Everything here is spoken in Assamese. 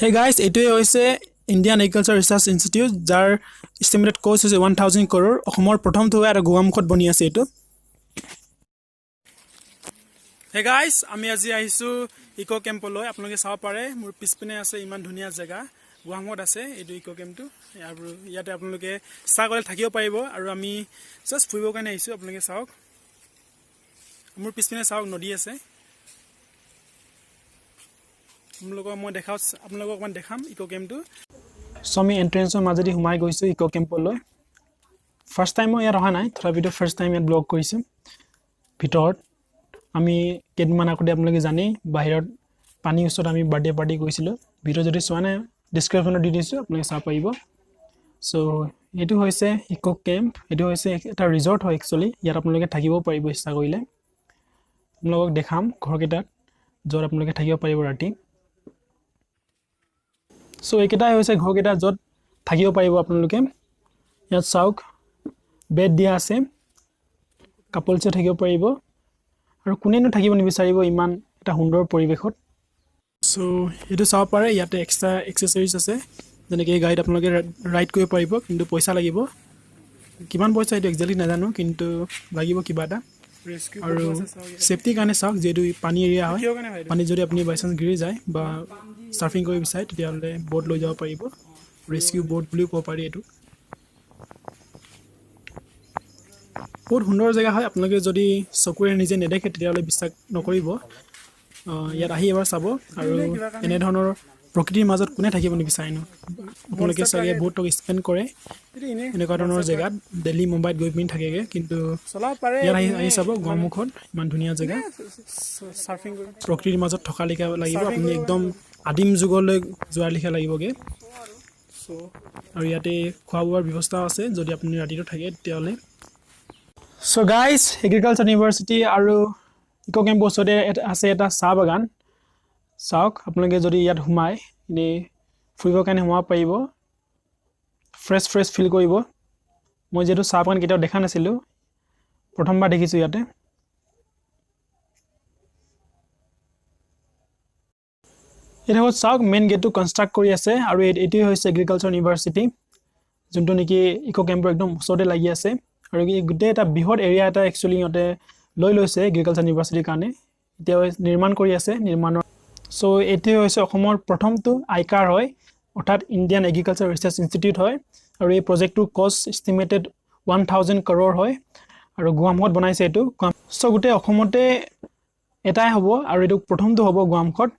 Hey guys, এইটোৱে হৈছে ইণ্ডিয়ান এগ্ৰিকালচাৰ ৰিচাৰ্চ ইনষ্টিটিউট যাৰ এষ্টিমেটেড কষ্ট হৈছে 1000 crore অসমৰ প্ৰথমটো হয় আৰু গোৱামুখত বনি আছে এইটো। Hey guys, আমি আজি আহিছো ইকো কেম্পলৈ। আপোনালোকে চাব পাৰে মোৰ পিছপিনে আছে ইমান ধুনীয়া জেগা গোৱামুখত আছে এইটো ইকো কেম্পটো আৰু ইয়াতে আপোনালোকে ইচ্ছা কৰিলে থাকিব পাৰিব আৰু আমি জাষ্ট ফুৰিবৰ কাৰণে আহিছো। আপোনালোকে চাওক মোৰ পিছপিনে চাওক নদী আছে। আপোনালোকক অকমান দেখাম ইকো কেম্পটো। সো আমি এন্ট্ৰেন্সৰ মাজেদি সোমাই গৈছো ইকো কেম্পলৈ। ফাৰ্ষ্ট টাইম মই ইয়াত অহা নাই, তথাপিতো ফাৰ্ষ্ট টাইম ইয়াত ব্লগ কৰিছো। ভিতৰত আমি কেইদিনমান আগতে আপোনালোকে জানেই বাহিৰত পানী ওচৰত আমি বাৰ্থডে পাৰ্টি কৰিছিলোঁ। ভিডিঅ' যদি চোৱা নাই ডিছক্ৰিপশ্যনত দি দিছোঁ, আপোনালোকে চাব পাৰিব। চ' এইটো হৈছে ইকো কেম্প। এইটো হৈছে এটা ৰিজৰ্ট হয় একচুৱেলি। ইয়াত আপোনালোকে থাকিব পাৰিব ইচ্ছা কৰিলে। আপোনালোকক দেখাম ঘৰকেইটাত য'ত আপোনালোকে থাকিব পাৰিব ৰাতি। চ' এইকেইটাই হৈছে ঘৰকেইটা য'ত থাকিব পাৰিব আপোনালোকে। ইয়াত চাওক বেড দিয়া আছে, কাপলছে থাকিব পাৰিব আৰু কোনেনো থাকিব নিবিচাৰিব ইমান এটা সুন্দৰ পৰিৱেশত। চ' এইটো চাব পাৰে ইয়াতে এক্সট্ৰা এক্সেচৰিজ আছে, যেনেকৈ এই গাড়ীত আপোনালোকে ৰাইড কৰিব পাৰিব, কিন্তু পইচা লাগিব। কিমান পইচা এইটো একজেক্টলি নাজানো, কিন্তু লাগিব কিবা এটা। আৰু ছেফটিৰ কাৰণে চাওক, যিহেতু পানী এৰিয়া হয়, পানীত যদি আপুনি বাইচান্স গিৰি যায় বা চাৰ্ফিং কৰিব বিচাৰে তেতিয়াহ'লে ব'ট লৈ যাব পাৰিব। ৰেস্কিউ ব'ট বুলিও ক'ব পাৰি এইটো। বহুত সুন্দৰ জেগা হয়। আপোনালোকে যদি চকুৰে নিজে নেদেখে তেতিয়াহ'লে বিশ্বাস নকৰিব। ইয়াত আহি এবাৰ চাব। আৰু এনেধৰণৰ প্ৰকৃতিৰ মাজত কোনে থাকিব নিবিচাৰেনো। আপোনালোকে চাগে বহুত টকা স্পেণ্ড কৰে এনেকুৱা ধৰণৰ জেগাত, দিল্লী মুম্বাইত গৈ পিনি থাকেগৈ, কিন্তু ইয়াত আহি চাব গোৱামুখত ইমান ধুনীয়া জেগা। প্ৰকৃতিৰ মাজত থকা লেখা লাগিব, আপুনি একদম আদিম যুগলৈ যোৱাৰ লেখা লাগিবগৈ। আৰু ইয়াতে খোৱা বোৱাৰ ব্যৱস্থাও আছে যদি আপুনি ৰাতিটো থাকে তেতিয়াহ'লে। চ' গাইজ, এগ্ৰিকালচাৰ ইউনিভাৰ্চিটি আৰু ইকো কেম্পৰ ওচৰতে আছে এটা চাহ বাগান। চাওক আপোনালোকে যদি ইয়াত সোমাই এনেই ফুৰিবৰ কাৰণে সোমাব পাৰিব, ফ্ৰেছ ফিল কৰিব। মই যিহেতু চাহ বাগান কেতিয়াও দেখা নাছিলোঁ, প্ৰথমবাৰ দেখিছোঁ ইয়াতে। এতিয়া চাওক মেইন গেটটো কনষ্ট্ৰাক্ট কৰি আছে আৰু এইটোৱে হৈছে এগ্ৰিকালচাৰ ইউনিভাৰ্চিটি, যোনটো নেকি ইকো কেম্পৰ একদম ওচৰতে লাগি আছে। আৰু গোটেই এটা বৃহৎ এৰিয়া এটা একচুৱেলি সিহঁতে লৈ লৈছে এগ্ৰিকালচাৰ ইউনিভাৰ্চিটিৰ কাৰণে। এতিয়া নিৰ্মাণ কৰি আছে নিৰ্মাণৰ। চ' এইটোৱে হৈছে অসমৰ প্ৰথমটো আইকাৰ হয়, অৰ্থাৎ ইণ্ডিয়ান এগ্ৰিকালচাৰ ৰিচাৰ্চ ইনষ্টিটিউট হয়। আৰু এই প্ৰজেক্টটোৰ কষ্ট এষ্টিমেটেড 1000 crore হয় আৰু গোৱামুখত বনাইছে এইটো। চ' গোটেই অসমতে এটাই হ'ব আৰু এইটো প্ৰথমটো হ'ব গোৱামুখত।